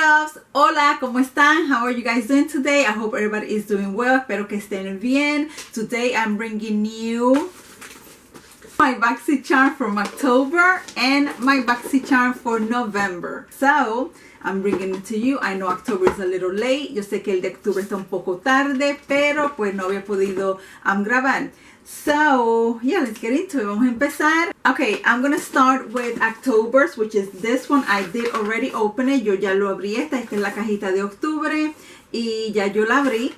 loves, hola, ¿cómo están? How are you guys doing today? I hope everybody is doing well. Espero que estén bien. Today I'm bringing you my BoxyCharm from October and my BoxyCharm for November. So I'm bringing it to you. I know October is a little late. Yo sé que el de octubre está un poco tarde, pero pues no había podido grabar. So yeah, let's get into it. Vamos a empezar. Okay, I'm gonna start with October's, which is this one. I did already open it. Yo ya lo abrí. Esta es la cajita de octubre y ya yo la abrí.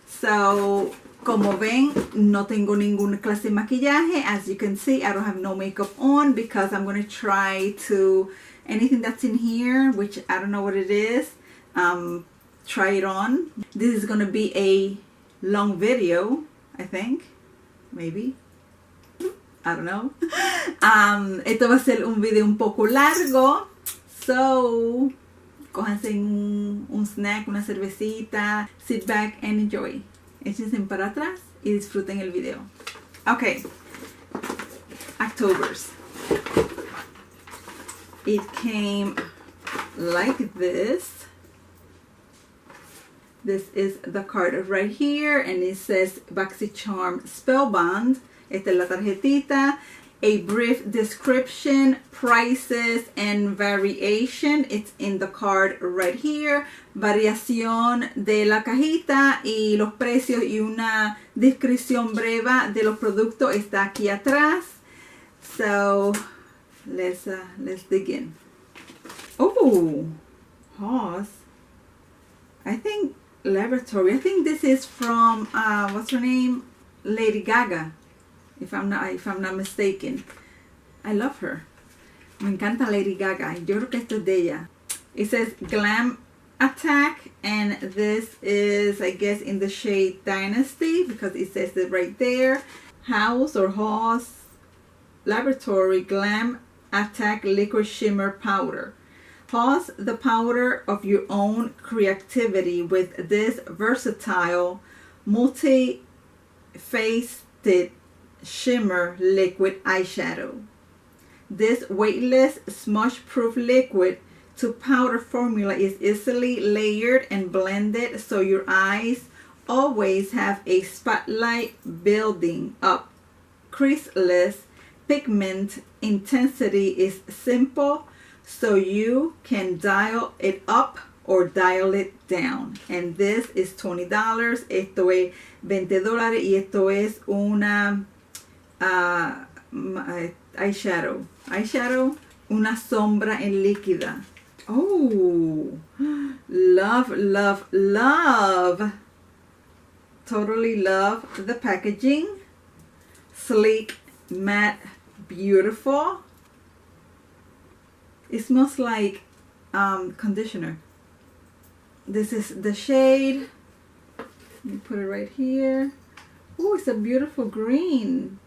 So como ven, no tengo ninguna clase de maquillaje. As you can see, I don't have no makeup on because I'm gonna try to anything that's in here, which I don't know what it is, try it on. This is gonna be a long video, I think. Maybe. I don't know. Esto va a ser un video un poco largo. So, cójanse un snack, una cervecita. Sit back and enjoy. Échense para atrás y disfruten el video. Okay. October's. It came like this. This is the card right here, and it says BoxyCharm Spellbound. Esta es la tarjetita. A brief description, prices, and variation. It's in the card right here. Variación de la cajita y los precios y una descripción breve de los productos está aquí atrás. So let's dig in. Oh, Haus. I think Laboratory. I think this is from what's her name? Lady Gaga. If I'm not mistaken. I love her. Me encanta Lady Gaga. Yo creo que esto es de ella. It says Glam Attack, and this is, I guess, in the shade Dynasty because it says it right there. Haus Laboratory Glam Attack Liquid Shimmer Powder. Pause the powder of your own creativity with this versatile multi-faceted shimmer liquid eyeshadow. This weightless smudge-proof liquid to powder formula is easily layered and blended so your eyes always have a spotlight building up. Creaseless pigment intensity is simple, so you can dial it up or dial it down. And this is $20. Esto es $20 y esto es una eyeshadow. Una sombra en líquida. Oh, love, love, love. Totally love the packaging. Sleek, matte, beautiful. It smells like conditioner. This is the shade. Let me put it right here. Oh, it's a beautiful green.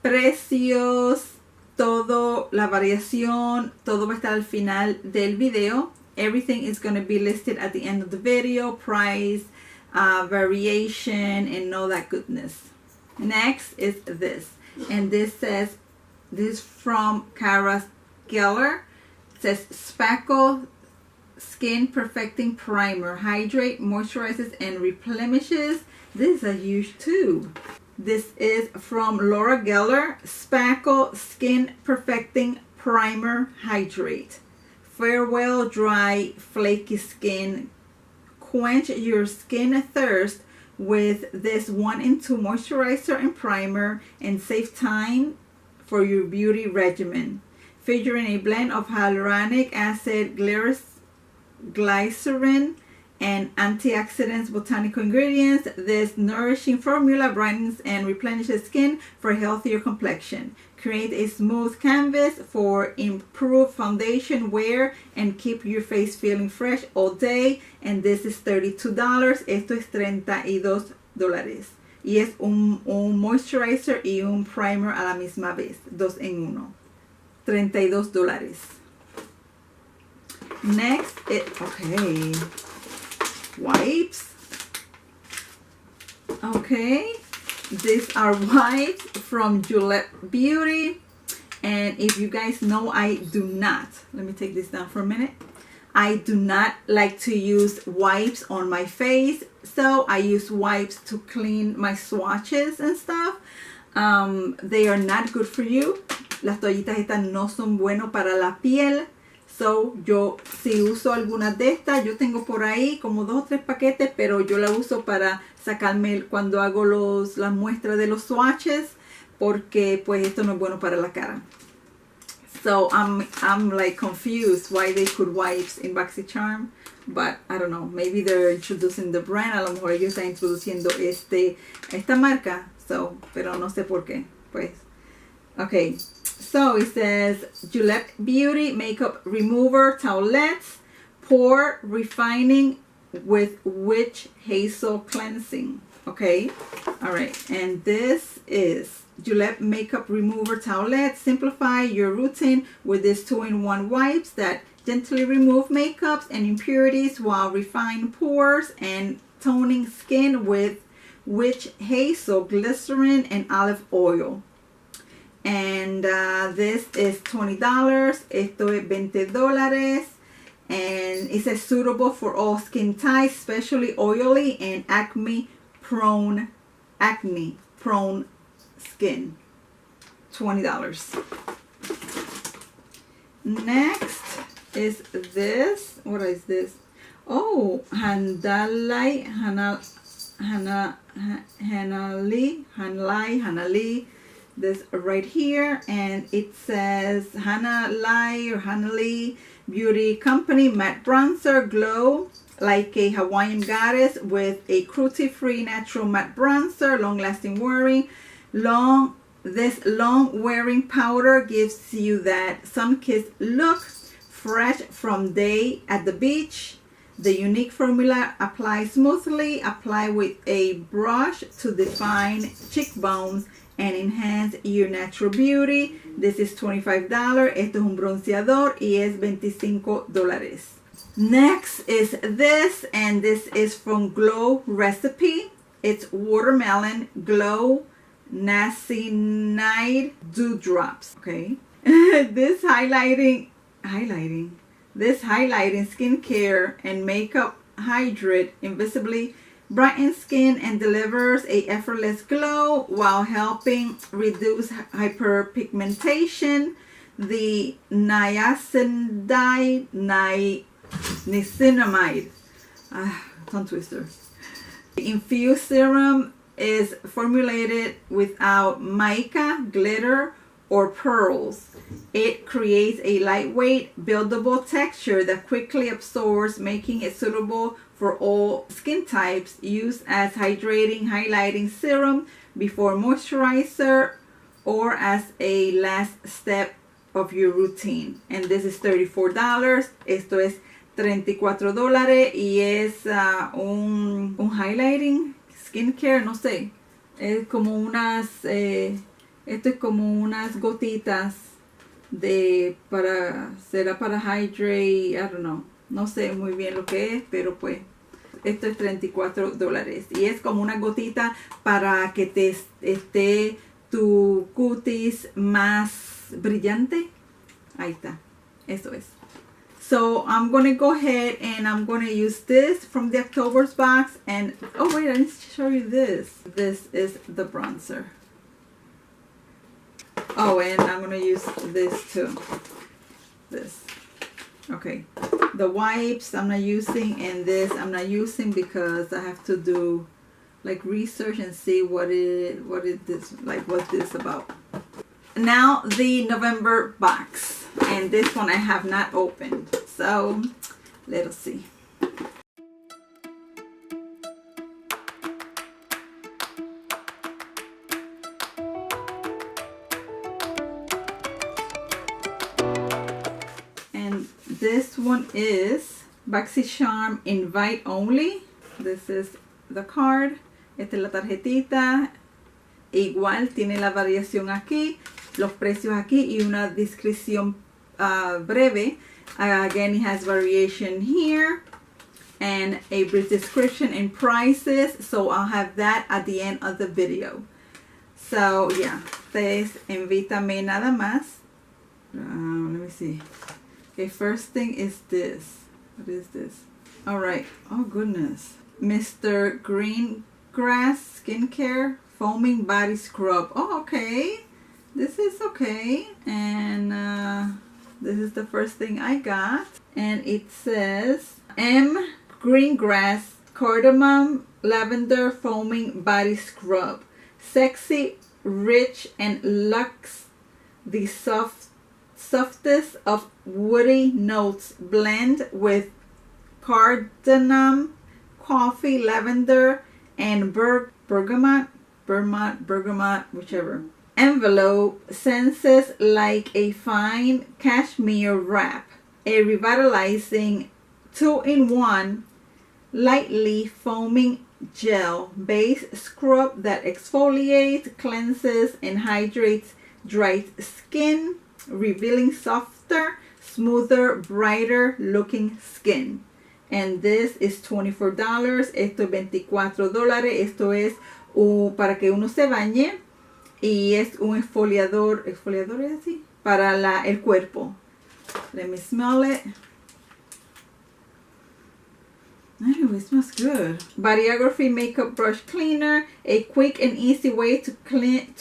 Precios, todo, la variación, todo va a estar al final del video. Everything is going to be listed at the end of the video. Price, variation, and all that goodness. Next is this. And this says, this is from Cara Geller. It says Spackle Skin Perfecting Primer. Hydrate, moisturizes, and replenishes. This is a huge tube. This is from Laura Geller. Spackle Skin Perfecting Primer Hydrate. Farewell dry, flaky skin. Quench your skin thirst with this 1-in-2 moisturizer and primer and save time for your beauty regimen. Featuring a blend of hyaluronic acid, glycerin, and antioxidants botanical ingredients, this nourishing formula brightens and replenishes skin for a healthier complexion. Create a smooth canvas for improved foundation wear and keep your face feeling fresh all day. And this is $32. Esto es $32. Y es un moisturizer y un primer a la misma vez. 2 en 1. $32. Next, okay. Wipes. Okay. These are wipes from Gillette Beauty. And if you guys know, I do not, let me take this down for a minute. I do not like to use wipes on my face, so I use wipes to clean my swatches and stuff. They are not good for you. Las toallitas estas no son buenos para la piel. So, yo si uso algunas de estas, yo tengo por ahí como 2 o 3 paquetes, pero yo la uso para sacarme cuando hago las muestras de los swatches, porque pues esto no es bueno para la cara. So I'm like confused why they put wipes in BoxyCharm, but I don't know, maybe they're introducing the brand. A lo mejor ellos están introduciendo esta marca, so, pero no sé por qué, pues. Okay, so it says Gillette Beauty Makeup Remover Towelettes, Pore Refining with Witch Hazel Cleansing. Okay, all right, and this is Gillette Makeup Remover Towelette. Simplify your routine with these 2-in-1 wipes that gently remove makeups and impurities while refining pores and toning skin with witch hazel, glycerin, and olive oil. And this is $20. Esto es $20. And it says suitable for all skin types, especially oily and acne prone skin. $20. Next is this. What is this? Oh, Hanalei. This right here, and it says Hanalei Beauty Company Matte Bronzer Glow like a Hawaiian goddess with a cruelty-free natural matte bronzer, long-lasting wearing. This long wearing powder gives you that sun-kissed look, fresh from day at the beach. The unique formula applies smoothly. Apply with a brush to define cheekbones and enhance your natural beauty. This is $25. Esto es un bronceador y es $25. Next is this, and this is from Glow Recipe. It's Watermelon Glow Niacinamide Dewdrops. Okay. This highlighting skincare and makeup hydrate invisibly brightens skin and delivers a effortless glow while helping reduce hyperpigmentation. The niacinamide tongue twister infused serum is formulated without mica, glitter, or pearls. It creates a lightweight, buildable texture that quickly absorbs, making it suitable for all skin types. Used as hydrating, highlighting serum before moisturizer or as a last step of your routine. And this is $34. Esto es $34 y es un highlighting skincare, no sé. Es como unas esto es como unas gotitas será para hydrate, I don't know. No sé muy bien lo que es, pero pues esto es $34 y es como una gotita para que te esté tu cutis más brillante. Ahí está, eso es. So I'm going to go ahead and I'm going to use this from the October's box. And oh wait, I need to show you this. This is the bronzer. Oh, and I'm going to use this too. This. Okay. The wipes I'm not using, and this I'm not using because I have to do like research and see what is this about. Now the November box, and this one I have not opened. So let's see. This one is BoxyCharm Invite Only. This is the card. Esta es la tarjetita. Igual tiene la variación aquí, los precios aquí y una descripción breve. Again, it has variation here and a brief description and prices. So I'll have that at the end of the video. So yeah, ustedes invítame nada más. Let me see. Okay, first thing is this. What is this? All right. Oh goodness. Mr. Greengrass Skincare Foaming Body Scrub. Oh, okay. This is okay. And this is the first thing I got. And it says M. Greengrass Cardamom Lavender Foaming Body Scrub. Sexy, rich, and luxe. The softest of woody notes blend with cardamom, coffee, lavender, and bergamot, whichever. Envelope senses like a fine cashmere wrap. A revitalizing 2-in-1 lightly foaming gel base scrub that exfoliates, cleanses, and hydrates dry skin, revealing softer, smoother, brighter looking skin. And this is $24. Esto es $24. Esto es para que uno se bañe y es un exfoliador es así para el cuerpo. Let me smell it. Oh, it smells good. Bodyography Makeup Brush Cleaner. A quick and easy way to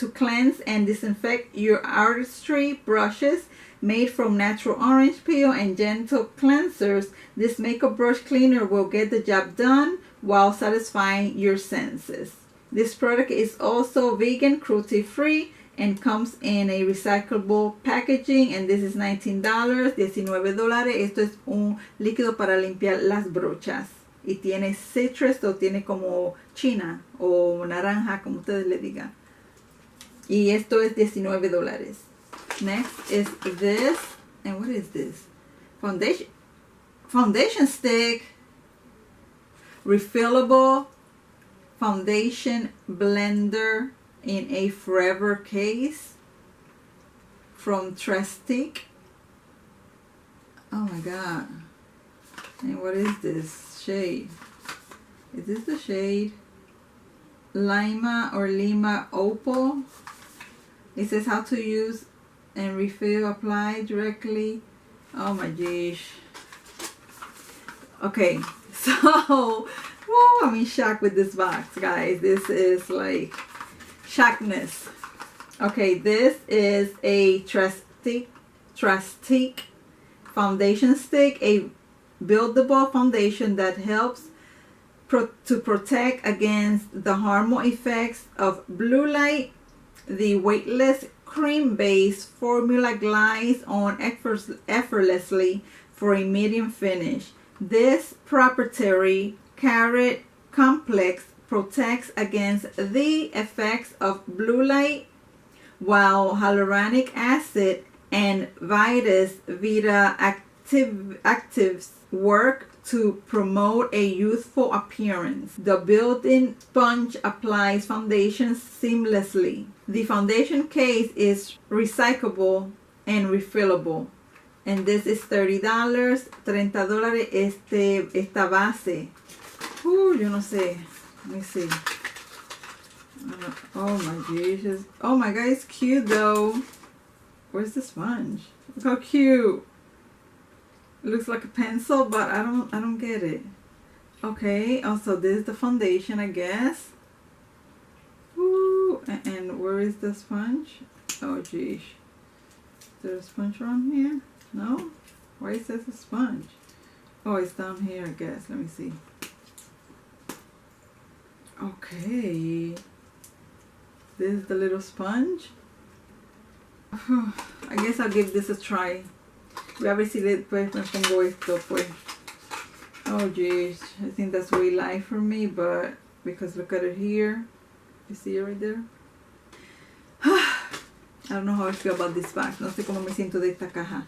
cleanse and disinfect your artistry brushes. Made from natural orange peel and gentle cleansers, this makeup brush cleaner will get the job done while satisfying your senses. This product is also vegan, cruelty-free, and comes in a recyclable packaging. And this is $19, $19. Esto es un líquido para limpiar las brochas. Y tiene citrus o tiene como china o naranja, como ustedes le digan. Y esto es $19. Next is this. And what is this? Foundation stick. Refillable foundation blender in a forever case from Trestic. Oh my god. And what is this shade? Is this the shade Lima or Lima Opal? It says how to use and refill, apply directly. Oh my gosh. Okay, so I'm in shock with this box, guys. This is like shockness. Okay, this is a Trestic foundation stick, a buildable foundation that helps to protect against the harmful effects of blue light. The weightless cream-based formula glides on effortlessly for a medium finish. This proprietary carrot complex protects against the effects of blue light, while hyaluronic acid and Vita actives work to promote a youthful appearance. The built-in sponge applies foundation seamlessly. The foundation case is recyclable and refillable. And this is $30, $30 esta base. Yo no sé. Let me see. Oh my gosh. Oh my god, it's cute though. Where's the sponge? Look how cute. It looks like a pencil, but I don't get it. Okay, also this is the foundation, I guess. Ooh, and where is the sponge? Oh geez. Is there a sponge around here? No? Why is there a sponge? Oh, it's down here, I guess. Let me see. Okay. This is the little sponge. I guess I'll give this a try. Voy a ver si después me pongo esto, pues. Oh jeez, I think that's way light for me, but because look at it here. You see it right there? I don't know how I feel about this box. No sé cómo me siento de esta caja.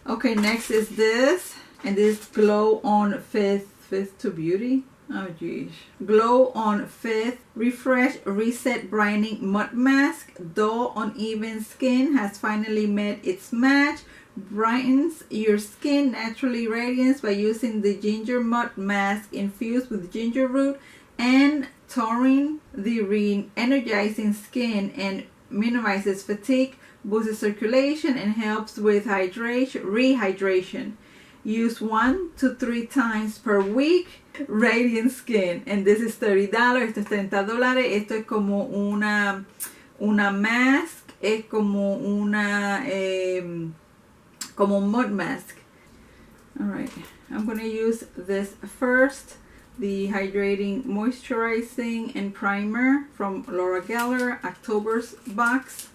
Okay, next is this. And this Glow On Fifth to Beauty. Oh geez. Glow On Fifth Refresh Reset Brightening Mud Mask. Dull uneven skin has finally met its match. Brightens your skin naturally radiance by using the ginger mud mask infused with ginger root and taurine. The re-energizing skin and minimizes fatigue boosts circulation and helps with rehydration. Use 1 to 3 times per week. Radiant Skin. And this is $30. Esto es $30. Esto es como una mask. Es como una como mud mask. Alright, I'm going to use this first. The Hydrating Moisturizing and Primer from Laura Geller, October's box.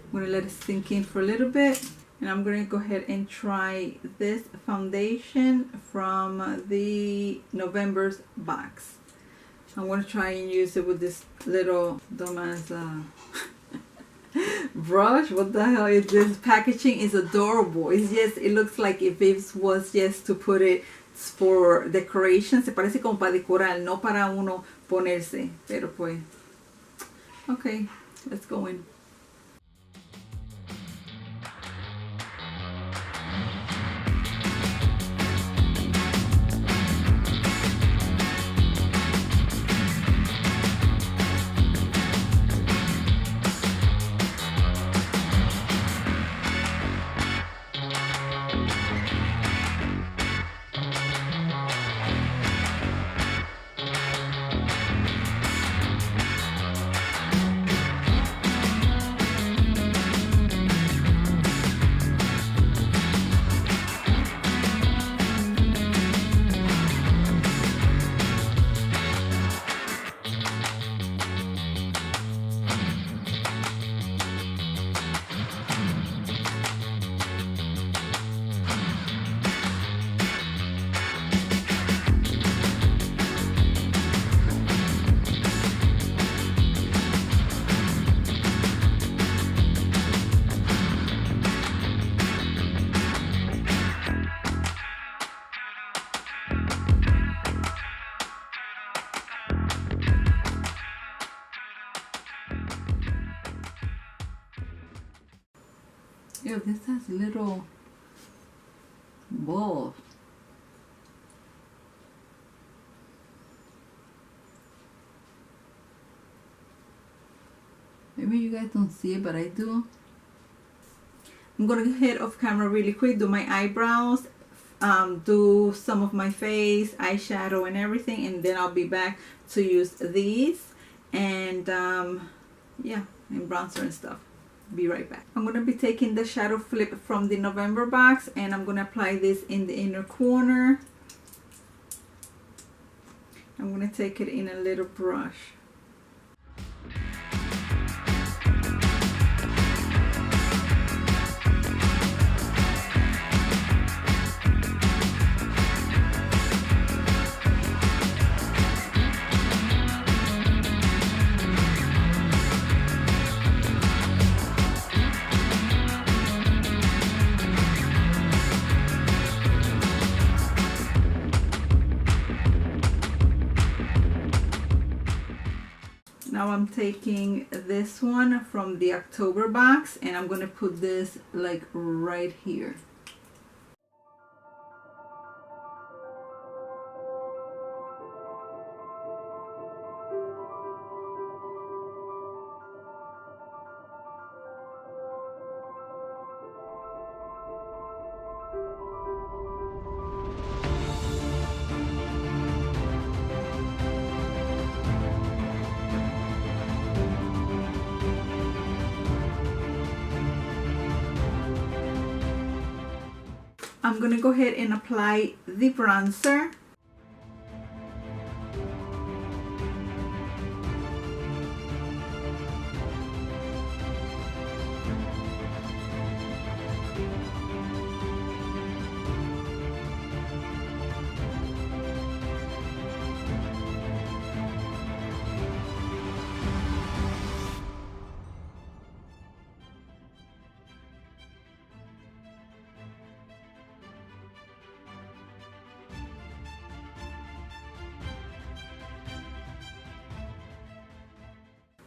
I'm going to let it sink in for a little bit, and I'm going to go ahead and try this foundation from the November's box. I'm going to try and use it with this little dumbass brush. What the hell is this? Packaging is adorable. It's just, it looks like if it was just to put it for decoration. Se parece como para decorar, no para uno ponerse. Pero pues, okay, let's go in. Ew, this has little balls. Maybe you guys don't see it, but I do. I'm gonna head off camera really quick, do my eyebrows, do some of my face, eyeshadow and everything, and then I'll be back to use these and yeah, and bronzer and stuff. Be right back. I'm going to be taking the Shadow Flip from the November box, and I'm going to apply this in the inner corner. I'm going to take it in a little brush. Now I'm taking this one from the October box, and I'm going to put this like right here. I'm going to go ahead and apply the bronzer.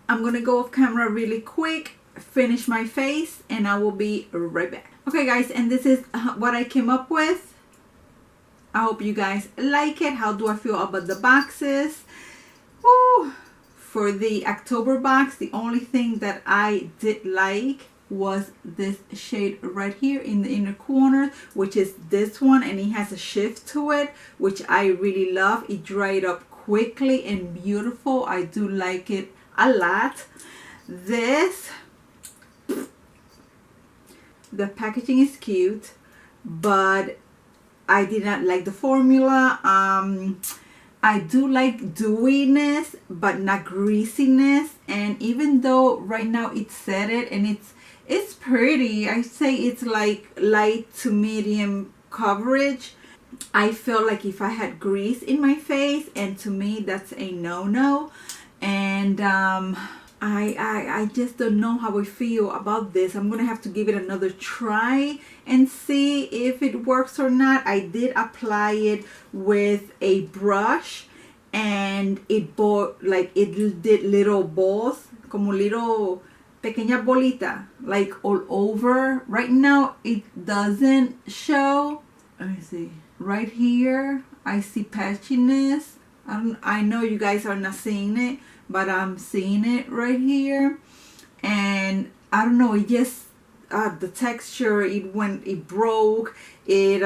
I'm gonna go off camera really quick, finish my face, and I will be right back. Okay guys, and this is what I came up with. I hope you guys like it. How do I feel about the boxes? Woo! For the October box, the only thing that I did like was this shade right here in the inner corner, which is this one, and it has a shift to it, which I really love. It dried up quickly and beautiful. I do like it a lot. This, the packaging is cute, but I did not like the formula. I do like dewiness, but not greasiness. And even though right now it said it, and it's pretty, I say it's like light to medium coverage. I feel like if I had grease in my face, and to me that's a no-no. And I just don't know how I feel about this. I'm gonna have to give it another try and see if it works or not. I did apply it with a brush, and it did little balls, como little pequeña bolita, like all over. Right now it doesn't show. Let me see. Right here I see patchiness. I know you guys are not seeing it, but I'm seeing it right here. And I don't know, it just the texture, it broke. It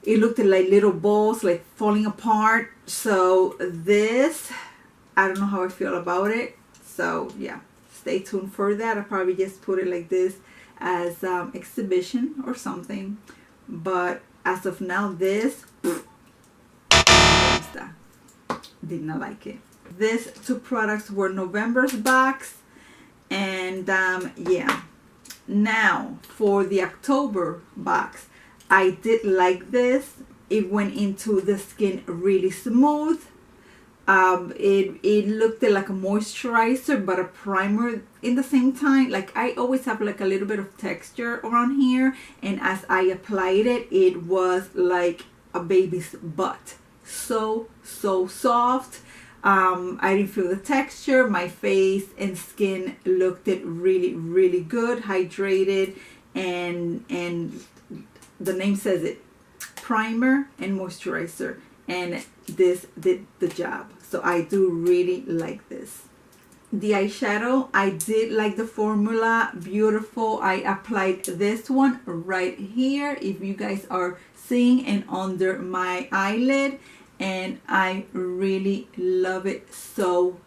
looked like little balls, like falling apart. So this, I don't know how I feel about it. So yeah, stay tuned for that. I'll probably just put it like this as exhibition or something. But as of now, this did not like it. These two products were November's box, and yeah. Now for the October box, I did like this. It went into the skin really smooth. It looked like a moisturizer but a primer in the same time. Like I always have like a little bit of texture around here, and as I applied it, it was like a baby's butt. So soft. I didn't feel the texture. My face and skin looked really good, hydrated, and the name says it, primer and moisturizer, and this did the job. So I do really like this. The eyeshadow, I did like the formula, beautiful. I applied this one right here, if you guys are seeing, and under my eyelid, and I really love it so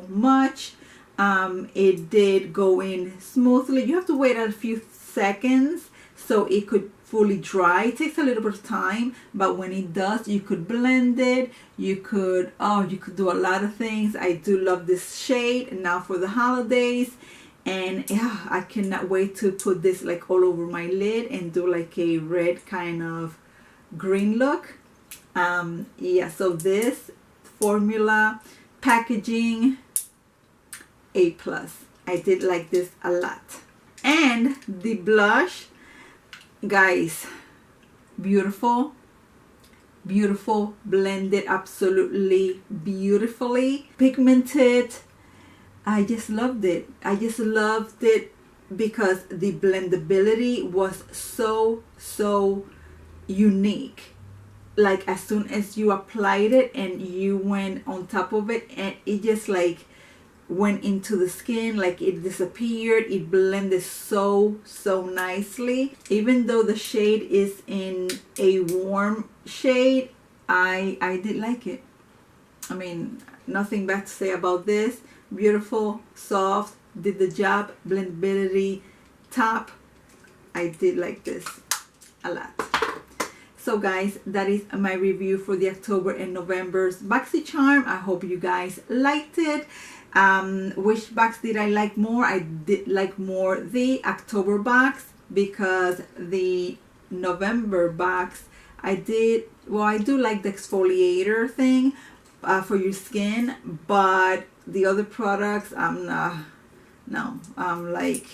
much. It did go in smoothly. You have to wait a few seconds so it could fully dry. It takes a little bit of time, but when it does, you could blend it. You could do a lot of things. I do love this shade. And now for the holidays, and yeah, I cannot wait to put this like all over my lid and do like a red kind of green look. Yeah, so this formula, packaging, A+. I did like this a lot. And the blush, guys, beautiful, blended absolutely beautifully, pigmented. I just loved it. I just loved it because the blendability was so unique. Like as soon as you applied it and you went on top of it, and it just like went into the skin, like it disappeared. It blended so nicely. Even though the shade is in a warm shade, I did like it. I mean, nothing bad to say about this. Beautiful, soft, did the job, blendability top. I did like this a lot. So guys, that is my review for the October and November's BoxyCharm. I hope you guys liked it. Which box did I like more? I did like more the October box, because the November box, I do like the exfoliator thing for your skin, but the other products, I'm like,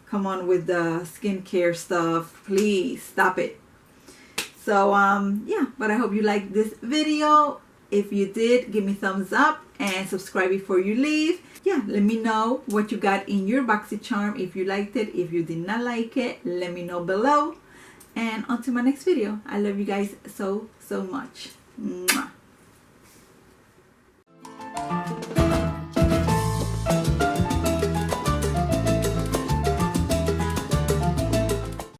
come on with the skincare stuff, please stop it. So yeah, but I hope you liked this video. If you did, give me thumbs up and subscribe before you leave. Yeah, let me know what you got in your BoxyCharm. If you liked it, if you did not like it, let me know below. And on to my next video. I love you guys so much.